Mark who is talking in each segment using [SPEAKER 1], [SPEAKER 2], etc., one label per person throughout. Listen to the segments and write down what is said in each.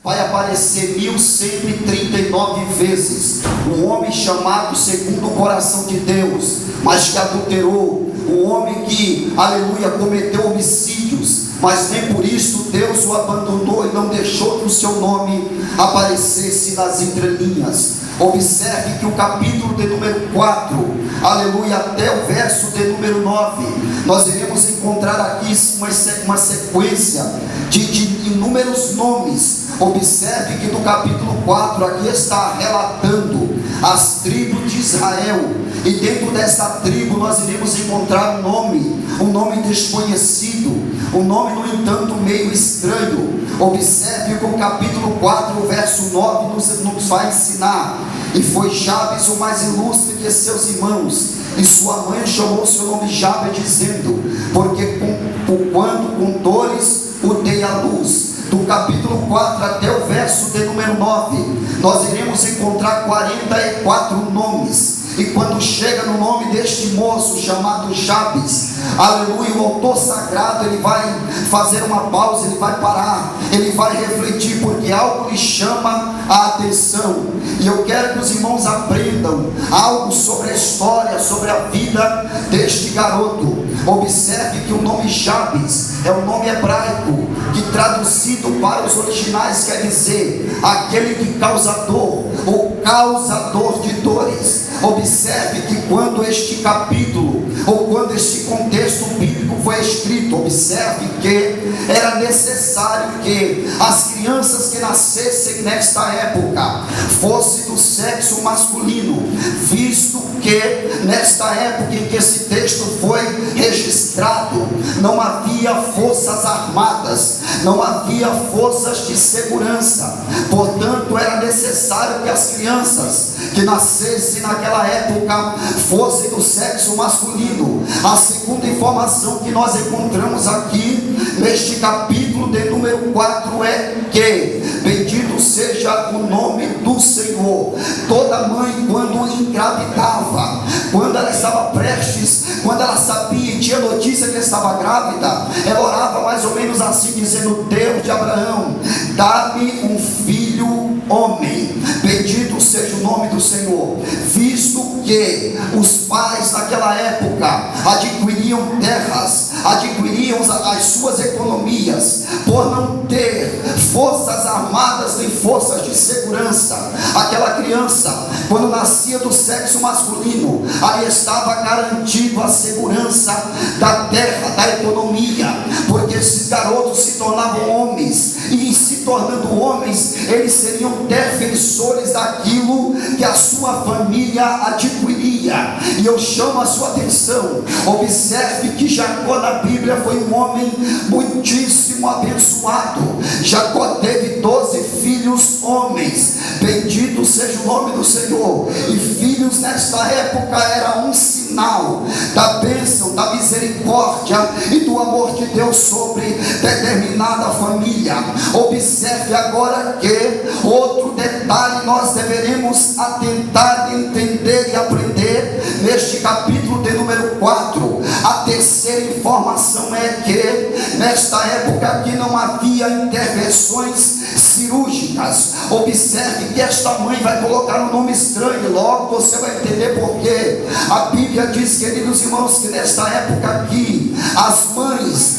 [SPEAKER 1] vai aparecer 1139 vezes um homem chamado segundo o coração de Deus, mas que adulterou, um homem que, aleluia, cometeu homicídios, mas nem por isso Deus o abandonou e não deixou que o seu nome aparecesse nas entrelinhas. Observe que o capítulo de número 4, aleluia, até o verso de número 9, nós iremos encontrar aqui uma sequência de inúmeros nomes. Observe que no capítulo 4 aqui está relatando as tribos de Israel, e dentro desta tribo nós iremos encontrar um nome desconhecido, um nome no entanto meio estranho. Observe que o capítulo 4, o verso 9 nos vai ensinar: e foi Jabes o mais ilustre que seus irmãos, e sua mãe chamou seu nome Jabes, dizendo, porque quando com dores o dei à luz. Do capítulo 4 até o verso de número 9, nós iremos encontrar 44 nomes. E quando chega no nome deste moço chamado Jabes, aleluia, o autor sagrado, ele vai fazer uma pausa, ele vai parar, ele vai refletir, porque algo lhe chama a atenção. E eu quero que os irmãos aprendam algo sobre a história, sobre a vida deste garoto. Observe que o nome Jabes é um nome hebraico, que traduzido para os originais quer dizer aquele que causa dor, ou causador de dores. Observe que quando este capítulo, ou quando este contexto bíblico foi escrito, observe que era necessário que as crianças que nascessem nesta época fossem do sexo masculino, visto que nesta época em que esse texto foi registrado, não havia forças armadas, não havia forças de segurança. Portanto, era necessário que as crianças que nascessem naquela época fossem do sexo masculino. A segunda informação que nós encontramos aqui neste capítulo de número 4 é que bendito seja o nome do Senhor. Toda mãe, quando engravidava, quando ela estava prestes, quando ela sabia e tinha notícia que estava grávida, ela orava mais ou menos assim, dizendo: Deus de Abraão, dá-me um filho homem. Bendito seja o nome do Senhor, visto que os pais naquela época adquiriam terras, adquiriam as suas economias, por não ter forças armadas nem forças de segurança. Aquela criança, quando nascia do sexo masculino, ali estava garantido a segurança da terra, da economia, porque esses garotos se tornavam homens, e se tornando homens, eles seriam defensores daquilo que a sua família adquiria. E eu chamo a sua atenção, observe que Jacó na Bíblia foi um homem muitíssimo abençoado. Jacó teve 12 filhos homens, bendito seja o nome do Senhor. E filhos nesta época era um sinal da bênção, da misericórdia e do amor de Deus sobre determinada família. Observe agora que outro detalhe nós deveremos atentar, entender e aprender neste capítulo de número 4. A terceira informação é que nesta época aqui não havia intervenções cirúrgicas. Observe que esta mãe vai colocar um nome estranho, logo você vai entender por quê. A Bíblia diz, queridos irmãos, que nesta época aqui as mães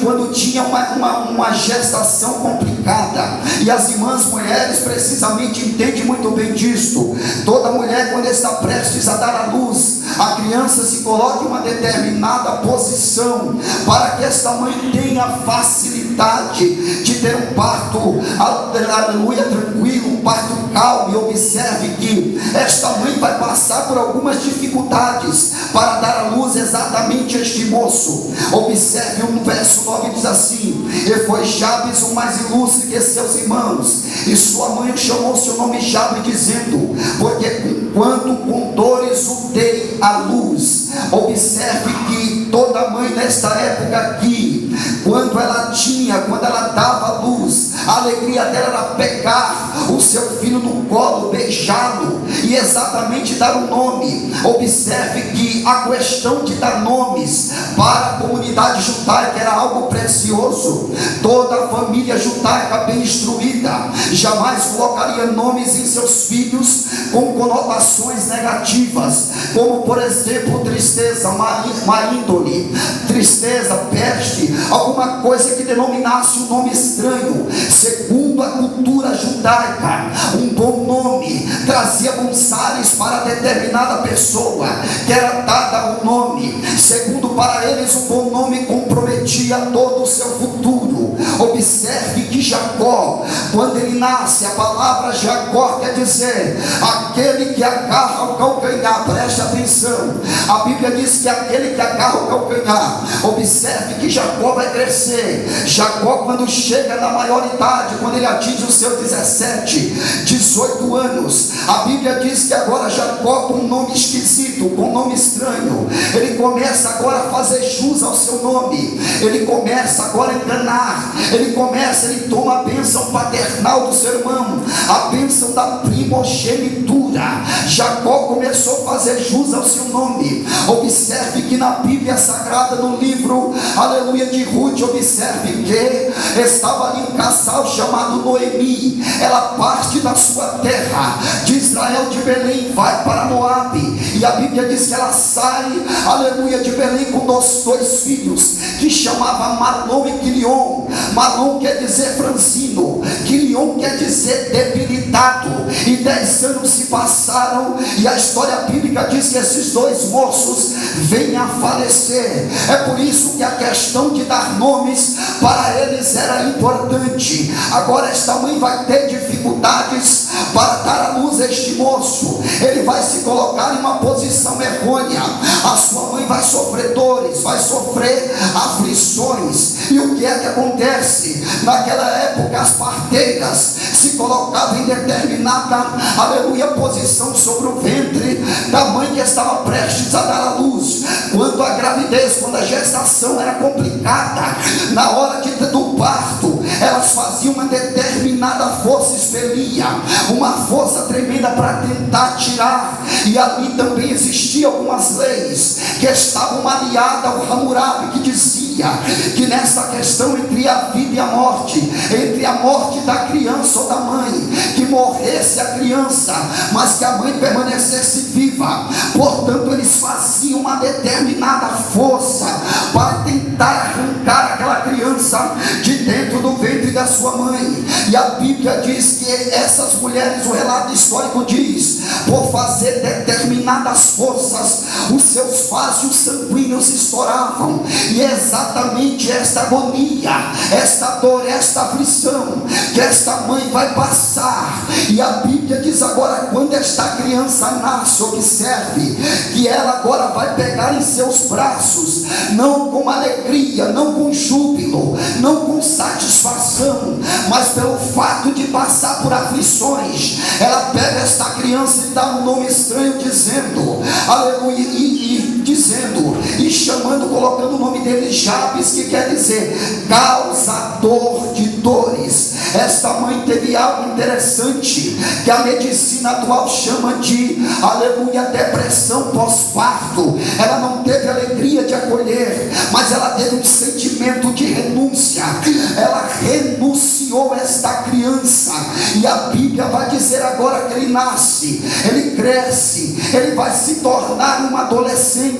[SPEAKER 1] quando tinha uma gestação complicada, e as irmãs mulheres precisamente entendem muito bem disto. Toda mulher, quando está prestes a dar à luz, a criança se coloca em uma determinada posição, para que esta mãe tenha facilidade de ter um parto, aleluia, tranquilo, um parto calmo. E observe que esta mãe vai passar por algumas dificuldades para dar à luz exatamente este moço. Observe no verso 9, diz assim: e foi Jabes o mais ilustre que seus irmãos, e sua mãe chamou seu nome Jabes, dizendo, porque quando com dores o dei à luz. Observe que toda mãe nesta época aqui, quando ela dava à luz, a alegria dela era pegar os seu filho no colo, beijá-lo e exatamente dar um nome. Observe que a questão de dar nomes para a comunidade judaica era algo precioso. Toda a família judaica bem instruída jamais colocaria nomes em seus filhos com conotações negativas, como por exemplo tristeza, má índole, tristeza, peste, alguma coisa que denominasse um nome estranho. Segundo a cultura judaica, um bom nome trazia bons ares para determinada pessoa que era dada um nome. Segundo para eles, um bom nome comprometia todo o seu futuro. Observe que Jacó, quando ele nasce, a palavra Jacó quer dizer aquele que agarra o calcanhar. Preste atenção, a Bíblia diz que aquele que agarra o calcanhar. Observe que Jacó vai crescer. Jacó, quando chega na maioridade, quando ele atinge os seus 17, 18 anos, a Bíblia diz que agora Jacó, com um nome esquisito, com um nome estranho, ele começa agora a fazer jus ao seu nome. Ele começa agora a enganar. Ele toma a bênção paternal do seu irmão, a bênção da primogenitura. Jacó começou a fazer jus ao seu nome. Observe que na Bíblia Sagrada, no livro, aleluia, de Ruth, observe que estava ali um casal chamado Noemi. Ela parte da sua terra, de Israel, de Belém, vai para Moabe, e a Bíblia diz que ela sai, aleluia, de Belém com dois filhos, que chamava Malom e Quilion. Malom quer dizer franzino, Quilion quer dizer debilitado. E 10 anos se passaram, e a história bíblica diz que esses dois moços vêm a falecer. É por isso que a questão de dar nomes para eles era importante. Agora esta mãe vai ter dificuldades para dar à luz a este moço. Ele vai se colocar em uma posição errônea. A sua mãe vai sofrer dores, vai sofrer aflições. E o que é que acontece? Naquela época as parteiras se colocavam em determinada, aleluia, posição sobre o ventre da mãe que estava prestes a dar à luz. Quando a gravidez, quando a gestação era complicada, na hora do parto, elas faziam uma determinada força expelia, uma força tremenda para tentar tirar. E ali também existiam algumas leis que estavam aliadas ao Hammurabi, que dizia que nessa questão entre a vida e a morte, entre a morte da criança ou da mãe, que morresse a criança, mas que a mãe permanecesse viva. Portanto, eles faziam uma determinada força para tentar arrancar aquela criança de dentro do ventre da sua mãe. E a Bíblia diz que essas mulheres, o relato histórico diz, por fazer determinadas forças, os seus vasos sanguíneos estouravam. E é exatamente esta agonia, esta dor, esta aflição que esta mãe vai passar. E a Bíblia diz agora, quando esta criança nasce, observe que ela agora vai pegar em seus braços, não com alegria, não com júbilo, não com satisfação, mas pelo fato de passar por aflições, ela pega esta criança e dá um nome estranho, dizendo, aleluia, e chamando, colocando o nome dele Jabes, que quer dizer causador de dores. Esta mãe teve algo interessante que a medicina atual chama de, aleluia, depressão pós-parto. Ela não teve alegria de acolher, mas ela teve um sentimento de renúncia. Ela renunciou esta criança. E a Bíblia vai dizer agora que ele nasce, ele cresce, ele vai se tornar um adolescente.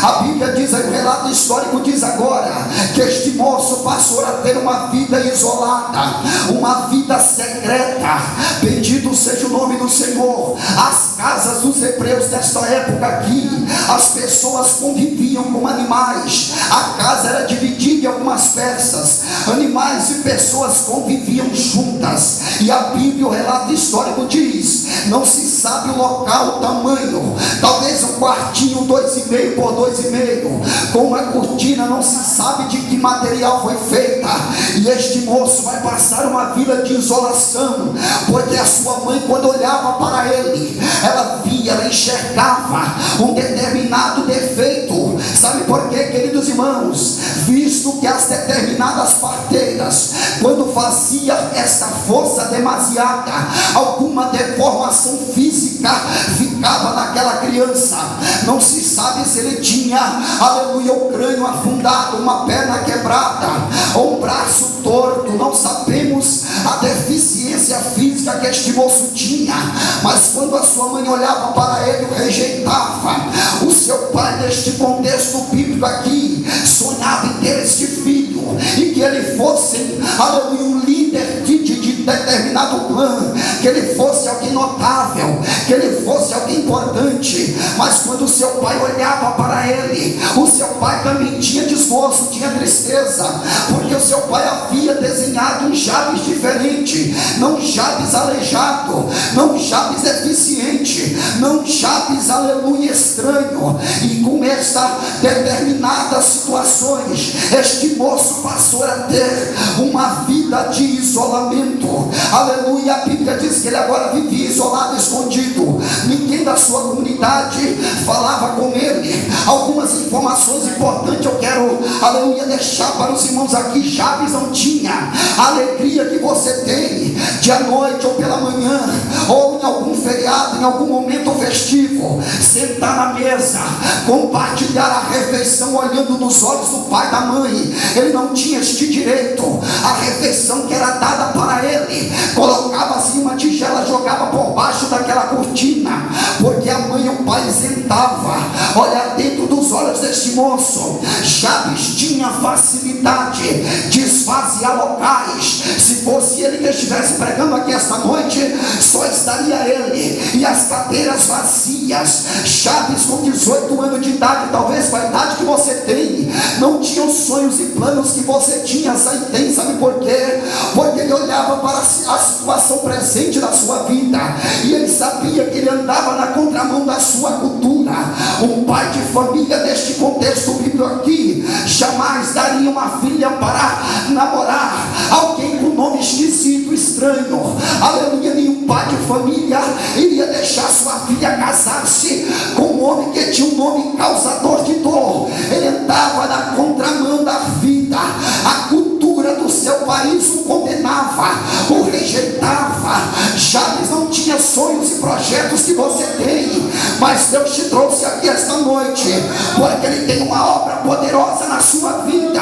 [SPEAKER 1] A Bíblia diz, o relato histórico diz agora que este moço passou a ter uma vida isolada, uma vida secreta. Bendito seja o nome do Senhor. As casas dos hebreus desta época aqui, as pessoas conviviam com animais. A casa era dividida em algumas peças, animais e pessoas conviviam juntas. E a Bíblia, o relato histórico diz, não se sabe o local, o tamanho, talvez um quartinho 2,5 por 2,5, com uma cortina, não se sabe de que material foi feita. E este moço vai passar uma vida de isolação, porque a sua mãe, quando olhava para ele, ela via, ela enxergava um determinado defeito. Sabe por quê, queridos irmãos? Visto que as determinadas parteiras, quando fazia esta força demasiada, alguma deformação física ficava naquela criança. Não se sabe se ele tinha, aleluia, o crânio afundado, uma perna quebrada ou um braço torto. Não sabemos a deficiência física que este moço tinha, mas quando a sua mãe olhava para ele, o rejeitava. O seu pai, neste contexto bíblico aqui, sonhava em ter este filho e que ele fosse, aleluia, um líder de determinado clã, que ele fosse alguém notável, que ele fosse alguém importante. Mas quando o seu pai olhava para ele, o seu pai também tinha desgosto, tinha tristeza, porque o seu pai havia desenhado um Jabes diferente, não Jabes aleijado, não Jabes deficiente, não Jabes, aleluia, estranho. E com estas determinadas situações, este moço passou a ter uma vida de isolamento. Aleluia, a Bíblia diz que ele agora vivia isolado, escondido. Ninguém da sua comunidade falava com ele. Algumas informações importantes eu quero, aleluia, deixar para os irmãos aqui. Jabes não tinha a alegria que você tem de à noite ou pela manhã, ou em algum feriado, em algum momento festivo, sentar na mesa, compartilhar a refeição olhando nos olhos do pai e da mãe. Ele não tinha este direito. A refeição que era dada para ele, colocava assim uma tigela, jogava por baixo daquela cortina, porque a mãe e o pai isentava olhar dentro dos olhos deste moço. Jabes tinha facilidade de esvaziar locais. Se fosse ele que estivesse pregando aqui esta noite, só estaria ele e as cadeiras vazias. Jabes, com 18 anos de idade, talvez com a idade que você tem, não tinha os sonhos e planos que você tinha, tem. Sabe por quê? Porque ele olhava para a situação presente da sua vida e ele sabia que ele andava na contramão da sua cultura. Um pai de família, neste contexto bíblico aqui, jamais daria uma filha para namorar alguém com nome esquisito, estranho. Aleluia, nenhum pai de família iria deixar sua filha casar-se com um homem que tinha um nome causador de dor. Ele andava na contramão da vida. A cultura do seu país o condenava, o rejeitava. Jabes não tinha sonhos e projetos que você tem, mas Deus te trouxe aqui esta noite, porque Ele tem uma obra poderosa na sua vida.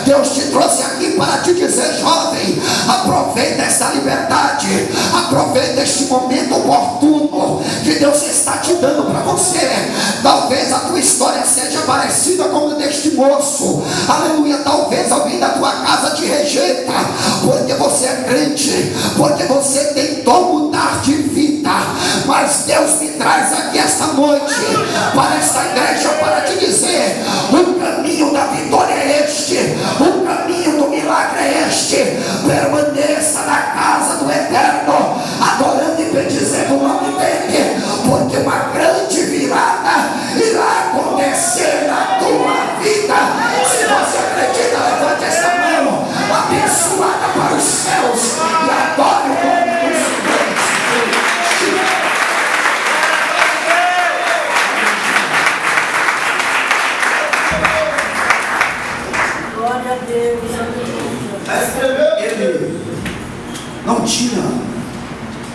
[SPEAKER 1] Deus te trouxe aqui para te dizer, jovem, aproveita esta liberdade, aproveita este momento oportuno que Deus está te dando para você. Talvez a tua história seja parecida com a deste moço. Aleluia, talvez alguém da tua casa te rejeita, porque você é crente, porque você tentou mudar de vida. Mas Deus me traz aqui esta noite para esta igreja para te dizer: o caminho da vitória é este, o caminho do milagre é este. Permaneça na casa do Eterno, adorando e bendizendo o nome dele, porque uma grande virada irá acontecer na tua vida. Se você acredita, levante esta mão abençoada para os céus e adore o nome do Senhor.
[SPEAKER 2] Glória a Deus.
[SPEAKER 1] Ele não tinha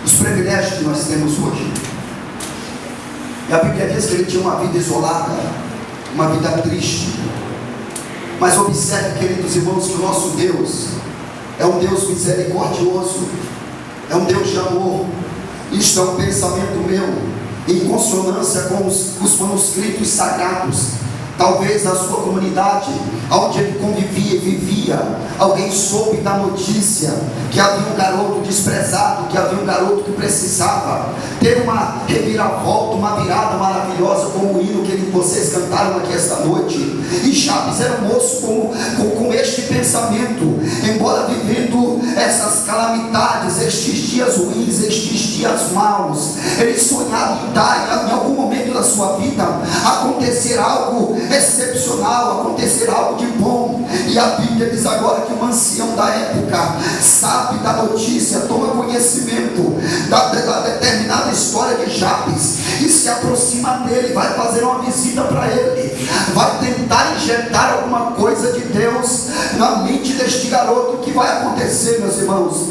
[SPEAKER 1] os privilégios que nós temos hoje. E a Bíblia diz que ele tinha uma vida isolada, uma vida triste. Mas observe, queridos irmãos, que o nosso Deus é um Deus misericordioso, é um Deus de amor. Isto é um pensamento meu, em consonância com os manuscritos sagrados. Talvez na sua comunidade, onde ele convivia e vivia, alguém soube da notícia que havia um garoto desprezado, que havia um garoto que precisava ter uma reviravolta, uma virada maravilhosa, como o hino que vocês cantaram aqui esta noite. E Jabes era um moço com este pensamento, embora vivendo essas calamidades, estes dias ruins, estes dias maus, ele sonhava em dar, em algum momento da sua vida, acontecer algo excepcional, acontecer algo de bom. E a Bíblia diz agora que um ancião da época sabe da notícia, toma conhecimento da determinada história de Jabes e se aproxima dele, vai fazer uma visita para ele, vai tentar injetar alguma coisa de Deus na mente deste garoto. O que vai acontecer, meus irmãos?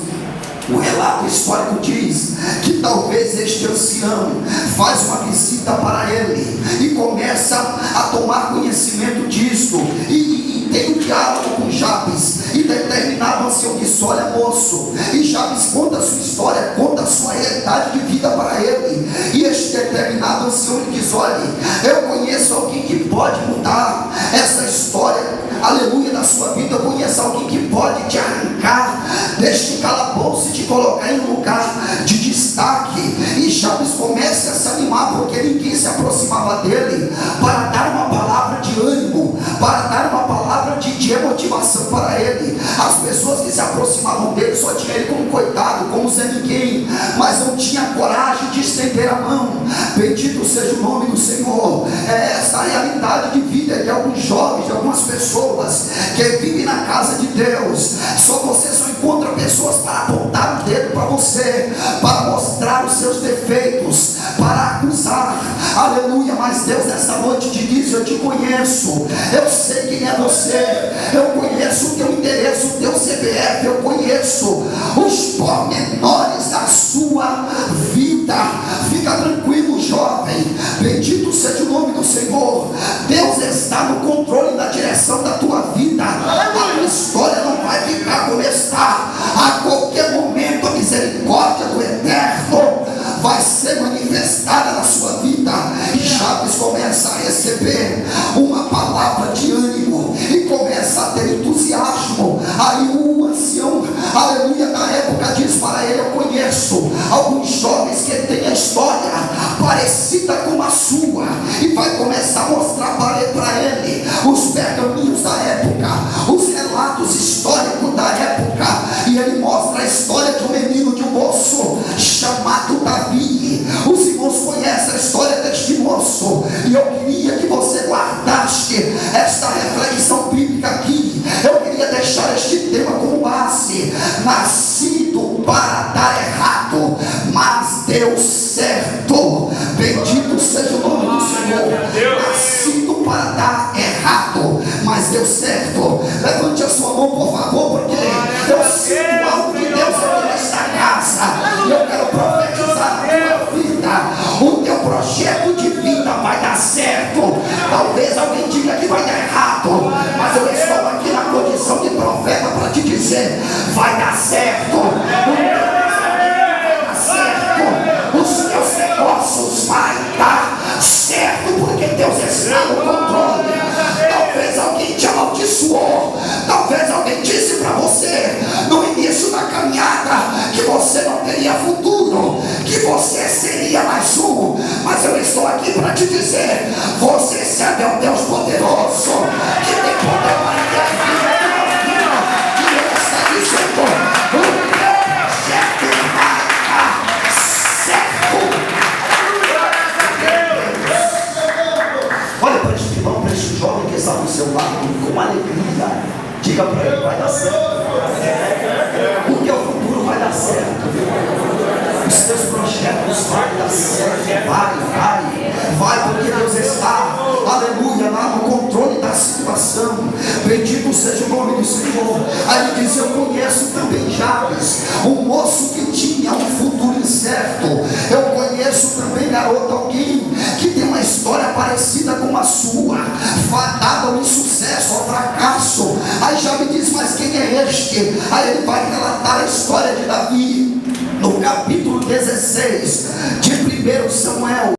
[SPEAKER 1] O relato histórico diz que talvez este ancião faz uma visita para ele e começa a tomar conhecimento disto, e tem um diálogo com Jabes, e determinado ancião disse: olha, moço, e Jabes conta a sua história, conta a sua realidade de vida para ele, e este determinado ancião lhe diz: olha, eu conheço alguém que pode mudar essa história, aleluia, da sua vida. Eu conheço alguém que pode te arrancar deste calabouço e te colocar em um lugar de destaque. E Jabes começa a se animar, porque ninguém se aproximava dele para dar uma palavra de ânimo, para dar uma palavra de motivação para ele. As pessoas que se aproximavam dele só tinham ele como coitado, como Zé Ninguém, mas não tinha coragem de estender a mão. Bendito seja o nome do Senhor. É essa a realidade de vida de alguns jovens, de algumas pessoas que vivem na casa de Deus. Você só encontra pessoas para apontar o dedo para você, para mostrar os seus defeitos, para acusar, aleluia. Mas Deus nessa noite te diz: eu te conheço, eu sei quem é você, eu conheço o teu endereço, o teu CPF, eu conheço os pormenores da sua vida. Fica tranquilo, jovem, bendito seja o nome do Senhor. Deus está no controle, na direção da tua vida. A tua história não vai ficar como está. A qualquer momento a misericórdia do Eterno vai ser manifestada na sua vida. E Jabes começa a receber uma palavra de ânimo e começa a ter entusiasmo. Aí o ancião, aleluia, da época diz para ele: eu conheço alguns jovens que têm a história parecida com a sua, e vai começar a mostrar para ele os pergaminhos da época, os relatos históricos da época, e ele mostra a história de um menino, de um moço chamado Davi. Os irmãos conhecem a história deste moço, e eu queria que você guardasse esta reflexão bíblica aqui. Eu queria deixar este tema como base: nascido para dar errado, mas deu certo. Bendito seja o nome do Senhor. Nascido para dar errado, mas deu certo. Levante a sua mão, por favor, porque eu sinto algo de Deus aqui nesta casa, e eu quero profetizar na tua vida. O teu projeto de vida vai dar certo. Talvez alguém diga que vai dar errado, mas eu estou aqui na condição de profeta para te dizer: vai dar certo. Os teus negócios vai dar certo, porque Deus está no controle. Talvez alguém te amaldiçoou, talvez alguém disse para você no início da caminhada que você não teria futuro, que você seria mais um, mas eu estou aqui para te dizer: você serve ao Deus poderoso, que tem poder para intervir, e Ele está dizendo: o teu projeto vai dar certo. Olha para este irmão, para este jovem que está do seu lado, com alegria, diga para ele: vai dar certo. O teu futuro vai dar certo. Os teus projetos vai dar certo. Vai, porque Deus está, aleluia, lá no controle da situação. Bendito seja o nome do Senhor. Aí ele diz: eu conheço também Jabes, um moço que tinha um futuro incerto. Eu conheço também, garoto, alguém que tem uma história parecida com a sua, fadada ao insucesso, ao fracasso. Aí Jabes diz: mas quem é este? Aí ele vai relatar a história de Davi no capítulo 16 de 1 Samuel.